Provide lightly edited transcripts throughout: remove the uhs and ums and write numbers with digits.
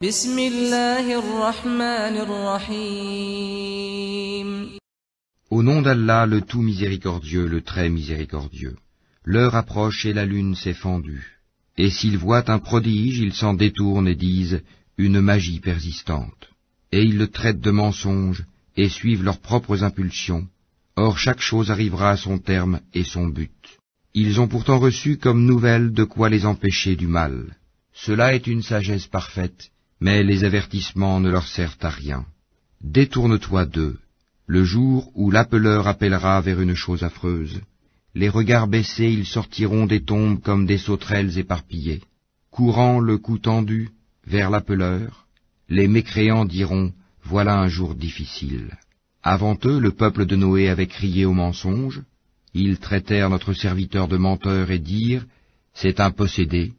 بسم الله الرحمن الرحيم. Au nom d'Allah, le tout miséricordieux, le très miséricordieux. L'heure approche et la lune s'est fendue. Et s'ils voient un prodige, ils s'en détournent et disent une magie persistante. Et ils le traitent de mensonge et suivent leurs propres impulsions. Or chaque chose arrivera à son terme et son but. Ils ont pourtant reçu comme nouvelle de quoi les empêcher du mal. Cela est une sagesse parfaite, mais les avertissements ne leur servent à rien. Détourne-toi d'eux, le jour où l'appeleur appellera vers une chose affreuse. Les regards baissés, ils sortiront des tombes comme des sauterelles éparpillées. Courant le cou tendu vers l'appeleur, les mécréants diront « Voilà un jour difficile ». Avant eux, le peuple de Noé avait crié au mensonge. Ils traitèrent notre serviteur de menteur et dirent « C'est un possédé »,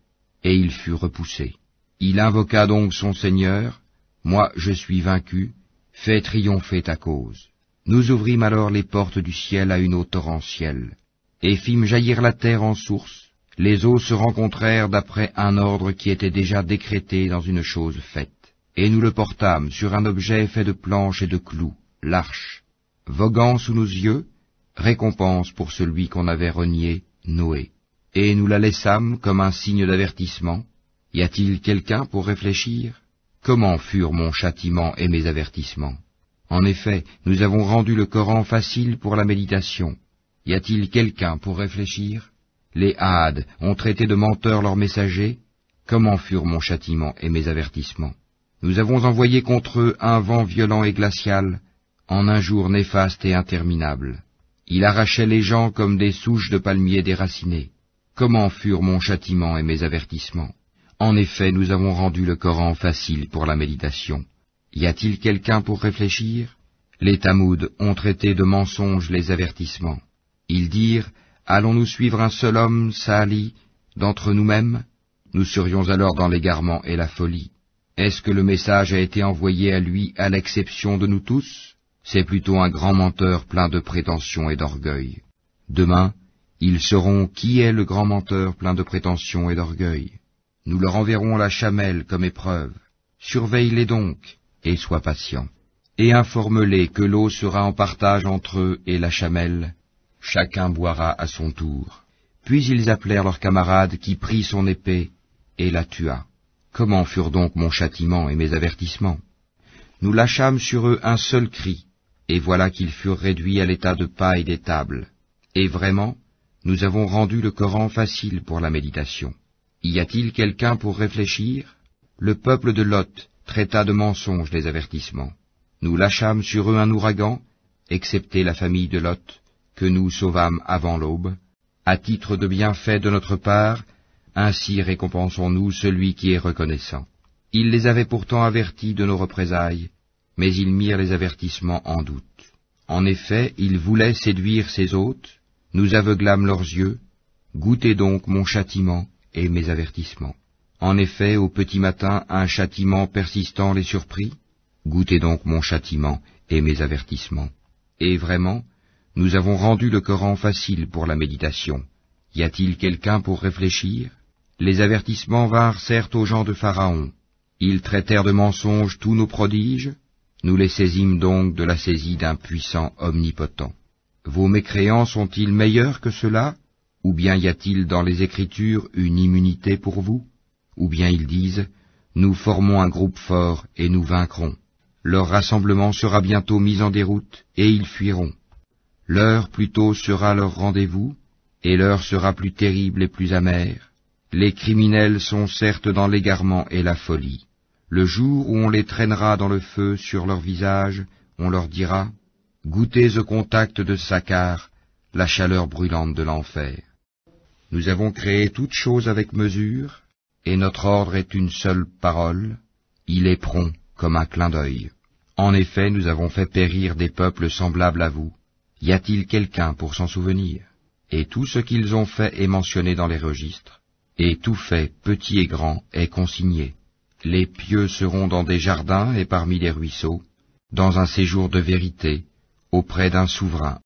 et il fut repoussé. Il invoqua donc son Seigneur, « Moi je suis vaincu, fais triompher ta cause ». Nous ouvrîmes alors les portes du ciel à une eau torrentielle, et fîmes jaillir la terre en source. Les eaux se rencontrèrent d'après un ordre qui était déjà décrété dans une chose faite. Et nous le portâmes sur un objet fait de planches et de clous, l'arche. Voguant sous nos yeux, récompense pour celui qu'on avait renié, Noé. Et nous la laissâmes comme un signe d'avertissement. Y a-t-il quelqu'un pour réfléchir? Comment furent mon châtiment et mes avertissements? En effet, nous avons rendu le Coran facile pour la méditation. Y a-t-il quelqu'un pour réfléchir? Les Hades ont traité de menteurs leurs messagers. Comment furent mon châtiment et mes avertissements? Nous avons envoyé contre eux un vent violent et glacial, en un jour néfaste et interminable. Il arrachait les gens comme des souches de palmiers déracinées. Comment furent mon châtiment et mes avertissements? En effet, nous avons rendu le Coran facile pour la méditation. Y a-t-il quelqu'un pour réfléchir? Les Tamouds ont traité de mensonges les avertissements. Ils dirent, allons-nous suivre un seul homme, Sali, d'entre nous-mêmes? Nous serions alors dans l'égarement et la folie. Est-ce que le message a été envoyé à lui à l'exception de nous tous? C'est plutôt un grand menteur plein de prétentions et d'orgueil. Demain, ils sauront qui est le grand menteur plein de prétentions et d'orgueil. Nous leur enverrons la chamelle comme épreuve. Surveille-les donc, et sois patient. Et informe-les que l'eau sera en partage entre eux et la chamelle. Chacun boira à son tour. Puis ils appelèrent leur camarade qui prit son épée et la tua. Comment furent donc mon châtiment et mes avertissements? Nous lâchâmes sur eux un seul cri, et voilà qu'ils furent réduits à l'état de paille des tables. Et vraiment, nous avons rendu le Coran facile pour la méditation. Y a-t-il quelqu'un pour réfléchir? Le peuple de Lot traita de mensonges les avertissements. Nous lâchâmes sur eux un ouragan, excepté la famille de Lot, que nous sauvâmes avant l'aube. À titre de bienfait de notre part, ainsi récompensons-nous celui qui est reconnaissant. Ils les avaient pourtant avertis de nos représailles, mais ils mirent les avertissements en doute. En effet, ils voulaient séduire ses hôtes, nous aveuglâmes leurs yeux, goûtez donc mon châtiment et mes avertissements. En effet, au petit matin, un châtiment persistant les surprit, goûtez donc mon châtiment et mes avertissements. Et vraiment, nous avons rendu le Coran facile pour la méditation. Y a-t-il quelqu'un pour réfléchir? Les avertissements vinrent certes aux gens de Pharaon. Ils traitèrent de mensonges tous nos prodiges. Nous les saisîmes donc de la saisie d'un puissant omnipotent. Vos mécréants sont-ils meilleurs que ceux-là? Ou bien y a-t-il dans les Écritures une immunité pour vous? Ou bien ils disent, nous formons un groupe fort et nous vaincrons. Leur rassemblement sera bientôt mis en déroute et ils fuiront. L'heure plutôt sera leur rendez-vous, et l'heure sera plus terrible et plus amère. Les criminels sont certes dans l'égarement et la folie. Le jour où on les traînera dans le feu sur leur visage, on leur dira, goûtez au contact de Sakkar, la chaleur brûlante de l'enfer. Nous avons créé toute chose avec mesure, et notre ordre est une seule parole, il est prompt comme un clin d'œil. En effet, nous avons fait périr des peuples semblables à vous. Y a-t-il quelqu'un pour s'en souvenir? Et tout ce qu'ils ont fait est mentionné dans les registres, et tout fait, petit et grand, est consigné. Les pieux seront dans des jardins et parmi les ruisseaux, dans un séjour de vérité, auprès d'un souverain